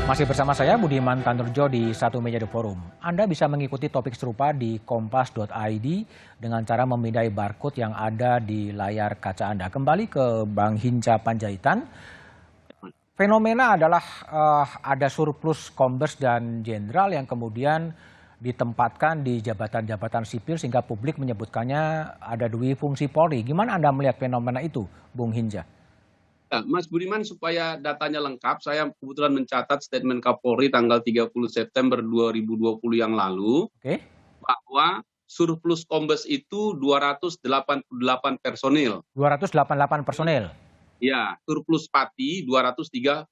Masih bersama saya Budiman Tanurjo di Satu Meja The Forum. Anda bisa mengikuti topik serupa di kompas.id dengan cara memindai barcode yang ada di layar kaca Anda. Kembali ke Bang Hinca Panjaitan. Fenomena adalah ada surplus kombes dan jenderal yang kemudian ditempatkan di jabatan-jabatan sipil sehingga publik menyebutkannya ada dui fungsi Polri. Gimana Anda melihat fenomena itu, Bung Hinca? Ya, Mas Budiman, supaya datanya lengkap, saya kebetulan mencatat statement Kapolri tanggal 30 September 2020 yang lalu, bahwa surplus kombes itu 288 personil. 288 personil? Ya, surplus pati 213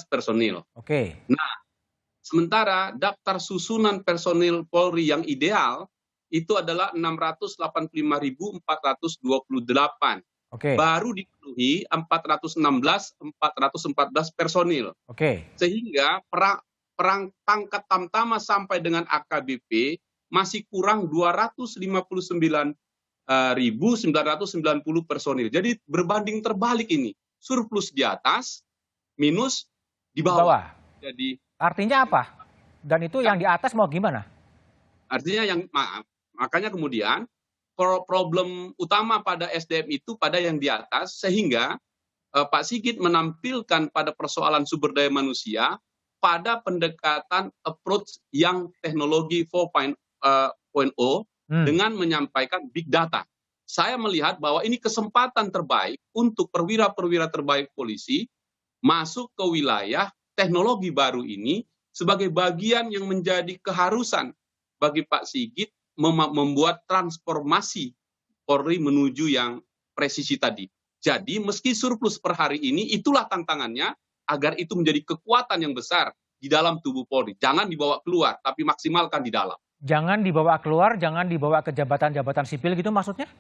personil. Nah, sementara daftar susunan personil Polri yang ideal itu adalah 685.428. Baru dipenuhi 414 personil. Sehingga perang pangkat tamtama sampai dengan AKBP masih kurang 259.990 personil. Jadi berbanding terbalik ini. Surplus di atas, minus di bawah. Jadi artinya apa? Dan itu yang di atas mau gimana? Artinya makanya kemudian problem utama pada SDM itu pada yang di atas, sehingga Pak Sigit menampilkan pada persoalan sumber daya manusia pada pendekatan approach yang teknologi 4.0 dengan menyampaikan big data. Saya melihat bahwa ini kesempatan terbaik untuk perwira-perwira terbaik polisi masuk ke wilayah teknologi baru ini sebagai bagian yang menjadi keharusan bagi Pak Sigit membuat transformasi Polri menuju yang presisi tadi. Jadi meski surplus per hari ini, itulah tantangannya agar itu menjadi kekuatan yang besar di dalam tubuh Polri. Jangan dibawa keluar, tapi maksimalkan di dalam. Jangan dibawa keluar, jangan dibawa ke jabatan-jabatan sipil gitu maksudnya?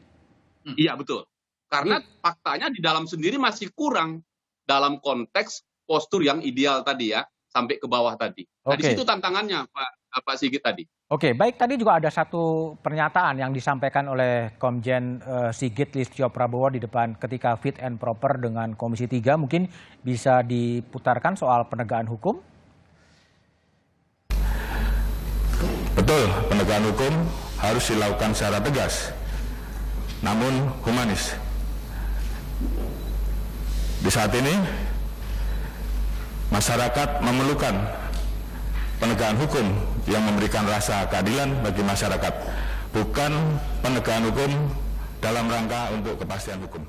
Iya, betul. Karena faktanya di dalam sendiri masih kurang dalam konteks postur yang ideal tadi ya, sampai ke bawah tadi. Nah, di situ tantangannya Pak Sigit tadi. Baik, tadi juga ada satu pernyataan yang disampaikan oleh Komjen Sigit Listio Prabowo di depan ketika fit and proper dengan Komisi 3. Mungkin bisa diputarkan soal penegakan hukum? Betul, penegakan hukum harus dilakukan secara tegas, namun humanis. Di saat ini, masyarakat memerlukan penegakan hukum yang memberikan rasa keadilan bagi masyarakat, bukan penegakan hukum dalam rangka untuk kepastian hukum.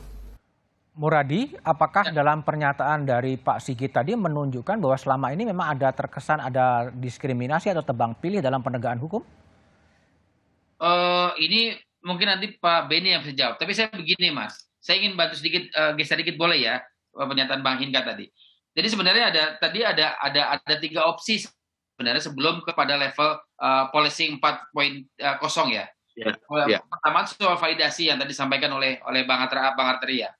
Muradi, apakah dalam pernyataan dari Pak Sigit tadi menunjukkan bahwa selama ini memang ada terkesan ada diskriminasi atau tebang pilih dalam penegakan hukum? Ini mungkin nanti Pak Beni yang bisa jawab. Tapi saya begini, Mas. Saya ingin bantu sedikit, geser sedikit boleh ya, pernyataan Bang Hinca tadi. Jadi sebenarnya ada 3 opsi sebenarnya sebelum kepada level policing 4.0 ya. Pertama soal validasi yang tadi disampaikan oleh Bang Arteria ya.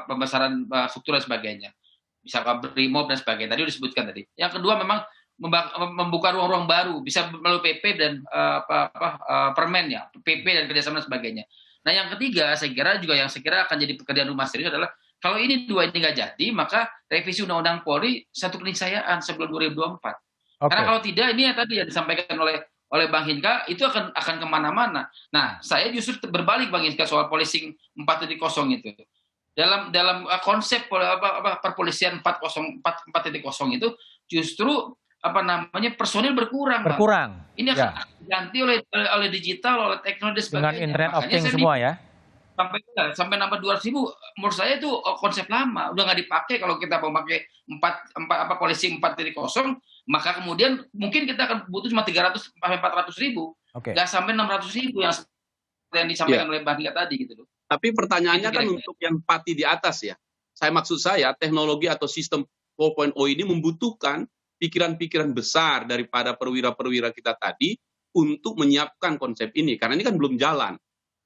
Pembesaran struktur dan sebagainya. Misalkan BRIMOB dan sebagainya. Tadi sudah disebutkan tadi. Yang kedua memang membuka ruang-ruang baru, bisa melalui PP dan permen ya, PP dan kerjasama dan sebagainya. Nah yang ketiga saya kira akan jadi pekerjaan rumah serius adalah kalau ini dua ini nggak jadi, maka revisi Undang-Undang Polri satu keniscayaan sebelum 2024. Karena kalau tidak, ini yang tadi yang disampaikan oleh Bang Hinca itu akan kemana-mana. Nah, saya justru berbalik Bang Hinca soal policing 4.0 itu. Dalam konsep perpolisian 4.0 itu justru personil berkurang. Ini akan diganti oleh digital, oleh teknologi dan sebagainya. Dengan Internet of Things semua ya. Sampai nambah 200.000, menurut saya itu konsep lama, udah nggak dipakai. Kalau kita mau pakai polisi 4.0, maka kemudian mungkin kita akan butuh cuma 300 sampai 400.000, nggak sampai 600.000 yang disampaikan oleh Bang Hinca tadi gitu loh. Tapi pertanyaannya kan untuk yang pati di atas ya. Maksud saya teknologi atau sistem 4.0 ini membutuhkan pikiran-pikiran besar daripada perwira-perwira kita tadi untuk menyiapkan konsep ini, karena ini kan belum jalan.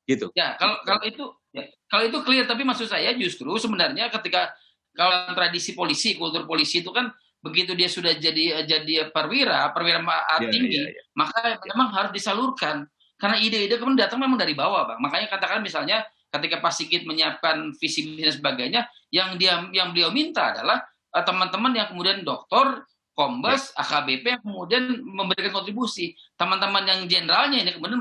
Gitu. Ya, kalau itu clear, tapi maksud saya justru sebenarnya ketika kalau tradisi polisi, kultur polisi itu kan begitu dia sudah jadi perwira tinggi, maka memang harus disalurkan karena ide-ide kemudian datang memang dari bawah, Bang. Makanya katakan misalnya ketika Pak Sigit menyiapkan visi misi dan sebagainya, yang beliau minta adalah teman-teman yang kemudian doktor, kombes, AKBP yang kemudian memberikan kontribusi. Teman-teman yang jenderalnya ini kemudian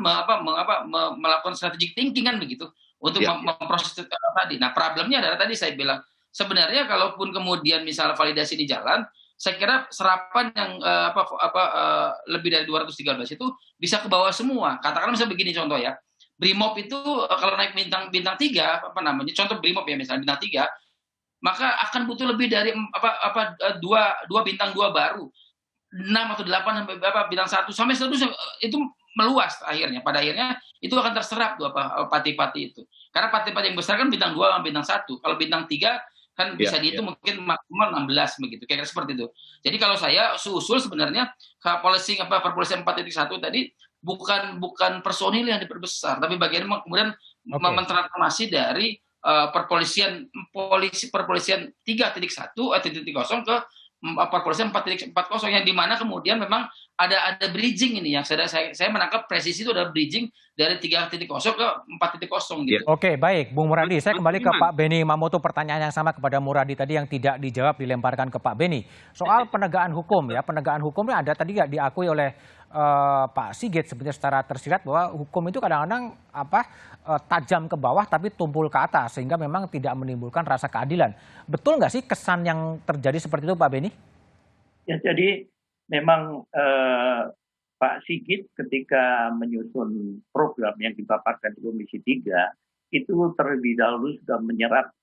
melakukan strategic thinking kan begitu untuk memproses tadi. Nah, problemnya adalah tadi saya bilang sebenarnya kalaupun kemudian misalnya validasi di jalan, saya kira serapan yang lebih dari 213 itu bisa ke bawah semua. Katakanlah misalnya begini contoh ya. Brimob itu kalau naik bintang 3 contoh Brimob ya misalnya bintang 3, maka akan butuh lebih dari dua bintang 2 baru. 6 atau 8 sampai bintang 1 sampai 100 itu meluas akhirnya. Pada akhirnya itu akan terserap tuh pati-pati itu. Karena pati-pati yang besar kan bintang 2 sama bintang 1. Kalau bintang 3 kan bisa dihitung mungkin maksimal 16 begitu, kayak seperti itu. Jadi kalau saya usul sebenarnya perpolisian 4.1 tadi bukan personil yang diperbesar, tapi bagaimana kemudian mentransformasi dari perpolisian 3.1 ke perpolisian 4.40 yang dimana kemudian memang ada bridging ini yang saya menangkap presisi itu adalah bridging dari 3.0 ke 4.0 gitu. Oke, baik, Bung Muradi, saya kembali ke Pak Beni Mamoto, pertanyaan yang sama kepada Muradi tadi yang tidak dijawab dilemparkan ke Pak Beni. Soal penegakan hukum ya, penegakan hukumnya ada tadi nggak diakui oleh Pak Sigit sebenarnya secara tersirat bahwa hukum itu kadang-kadang tajam ke bawah tapi tumpul ke atas sehingga memang tidak menimbulkan rasa keadilan. Betul nggak sih kesan yang terjadi seperti itu, Pak Beni? Ya, jadi memang Pak Sigit ketika menyusun program yang dipaparkan di Komisi 3 itu terlebih dahulu sudah menyerap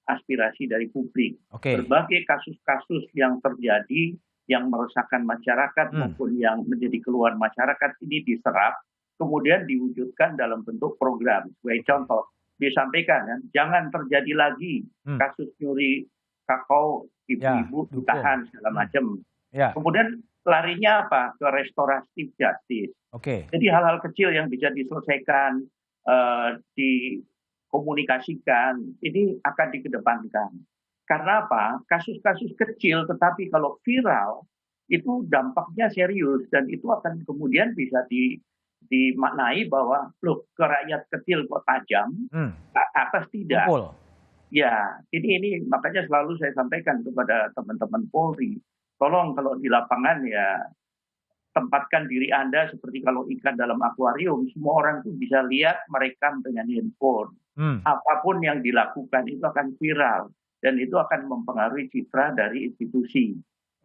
aspirasi dari publik. Berbagai kasus-kasus yang terjadi yang meresahkan masyarakat maupun yang menjadi keluhan masyarakat ini diserap, kemudian diwujudkan dalam bentuk program. Sebagai contoh, disampaikan kan, jangan terjadi lagi kasus nyuri kakao ibu-ibu ditahan segala macam. Kemudian larinya apa? Ke restoratif justice. Jadi hal-hal kecil yang bisa diselesaikan, dikomunikasikan, ini akan dikedepankan. Karena apa? Kasus-kasus kecil tetapi kalau viral itu dampaknya serius dan itu akan kemudian bisa dimaknai bahwa loh, ke rakyat kecil kok tajam, atas tidak. Ya, ini makanya selalu saya sampaikan kepada teman-teman Polri, tolong kalau di lapangan ya tempatkan diri Anda seperti kalau ikan dalam akuarium, semua orang tuh bisa lihat merekam dengan handphone. Apapun yang dilakukan itu akan viral. Dan itu akan mempengaruhi citra dari institusi.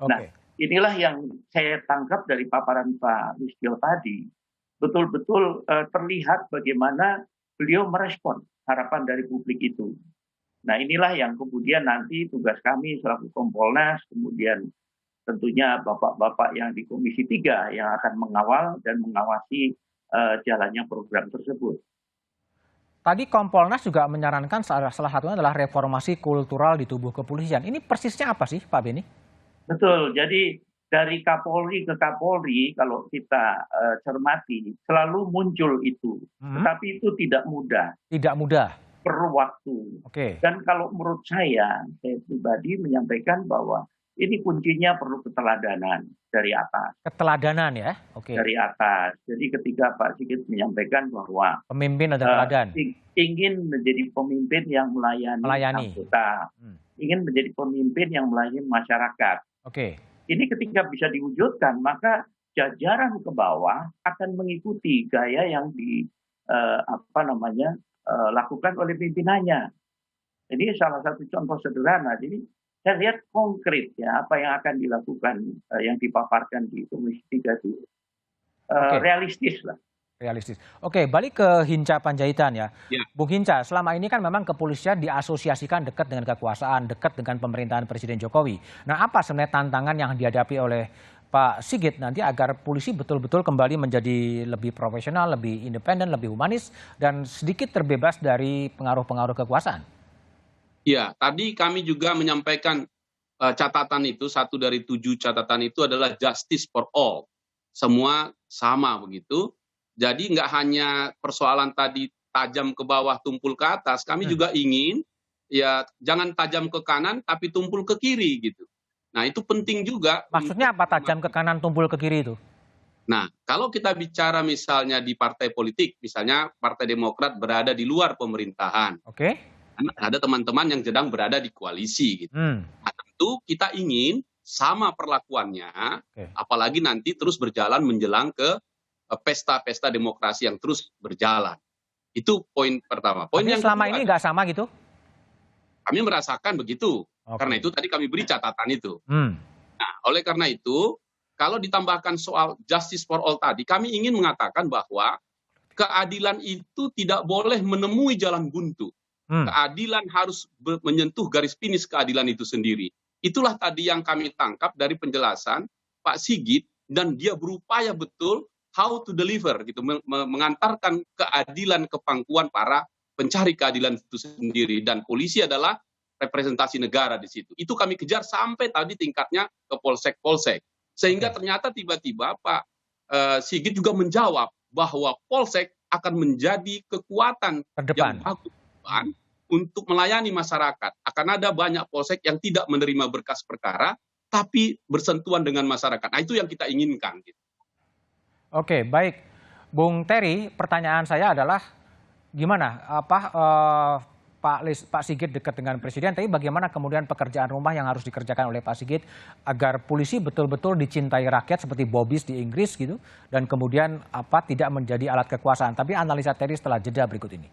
Nah, inilah yang saya tangkap dari paparan Pak Listio tadi. Betul-betul terlihat bagaimana beliau merespon harapan dari publik itu. Nah, inilah yang kemudian nanti tugas kami selaku Kompolnas, kemudian tentunya bapak-bapak yang di Komisi 3 yang akan mengawal dan mengawasi jalannya program tersebut. Tadi Kompolnas juga menyarankan salah satunya adalah reformasi kultural di tubuh kepolisian. Ini persisnya apa sih, Pak Beni? Betul, jadi dari Kapolri ke Kapolri kalau kita cermati selalu muncul itu. Tetapi itu tidak mudah. Tidak mudah. Perlu waktu. Dan kalau menurut saya pribadi menyampaikan bahwa ini kuncinya perlu keteladanan dari atas. Keteladanan ya? Dari atas. Jadi ketika Pak Sigit menyampaikan bahwa pemimpin ada teladan. Ingin menjadi pemimpin yang melayani anggota, ingin menjadi pemimpin yang melayani masyarakat. Ini ketika bisa diwujudkan, maka jajaran ke bawah akan mengikuti gaya yang lakukan oleh pimpinannya. Jadi salah satu contoh sederhana. Jadi saya lihat konkret ya apa yang akan dilakukan yang dipaparkan di Komisi 3 itu realistis lah. Realistis. Balik ke Hinca Panjaitan ya. Bung Hinca, selama ini kan memang kepolisian diasosiasikan dekat dengan kekuasaan, dekat dengan pemerintahan Presiden Jokowi. Nah, apa sebenarnya tantangan yang dihadapi oleh Pak Sigit nanti agar polisi betul-betul kembali menjadi lebih profesional, lebih independen, lebih humanis, dan sedikit terbebas dari pengaruh-pengaruh kekuasaan? Ya, tadi kami juga menyampaikan catatan itu, 1 dari 7 catatan itu adalah justice for all. Semua sama begitu. Jadi nggak hanya persoalan tadi tajam ke bawah, tumpul ke atas. Kami juga ingin ya jangan tajam ke kanan tapi tumpul ke kiri gitu. Nah itu penting juga. Maksudnya apa tajam ke kanan, tumpul ke kiri itu? Nah kalau kita bicara misalnya di partai politik, misalnya Partai Demokrat berada di luar pemerintahan. Ada teman-teman yang sedang berada di koalisi gitu. Nah, itu kita ingin sama perlakuannya, apalagi nanti terus berjalan menjelang ke pesta-pesta demokrasi yang terus berjalan. Itu poin pertama. Poin yang selama kedua, ini nggak sama gitu? kami merasakan begitu. Karena itu tadi kami beri catatan itu. Nah, oleh karena itu, kalau ditambahkan soal justice for all tadi, kami ingin mengatakan bahwa keadilan itu tidak boleh menemui jalan buntu. Keadilan harus menyentuh garis finish keadilan itu sendiri. Itulah tadi yang kami tangkap dari penjelasan Pak Sigit, dan dia berupaya betul how to deliver, gitu, mengantarkan keadilan ke pangkuan para pencari keadilan itu sendiri, dan polisi adalah representasi negara di situ. Itu kami kejar sampai tadi tingkatnya ke polsek-polsek, sehingga ternyata tiba-tiba Pak Sigit juga menjawab bahwa polsek akan menjadi kekuatan yang bagus untuk melayani masyarakat. Akan ada banyak polsek yang tidak menerima berkas perkara, tapi bersentuhan dengan masyarakat. Nah, itu yang kita inginkan. Oke, baik. Bung Terry, pertanyaan saya adalah gimana? Pak Sigit dekat dengan Presiden, tapi bagaimana kemudian pekerjaan rumah yang harus dikerjakan oleh Pak Sigit agar polisi betul-betul dicintai rakyat seperti Bobis di Inggris gitu, dan kemudian tidak menjadi alat kekuasaan. Tapi analisa Terry setelah jeda berikut ini.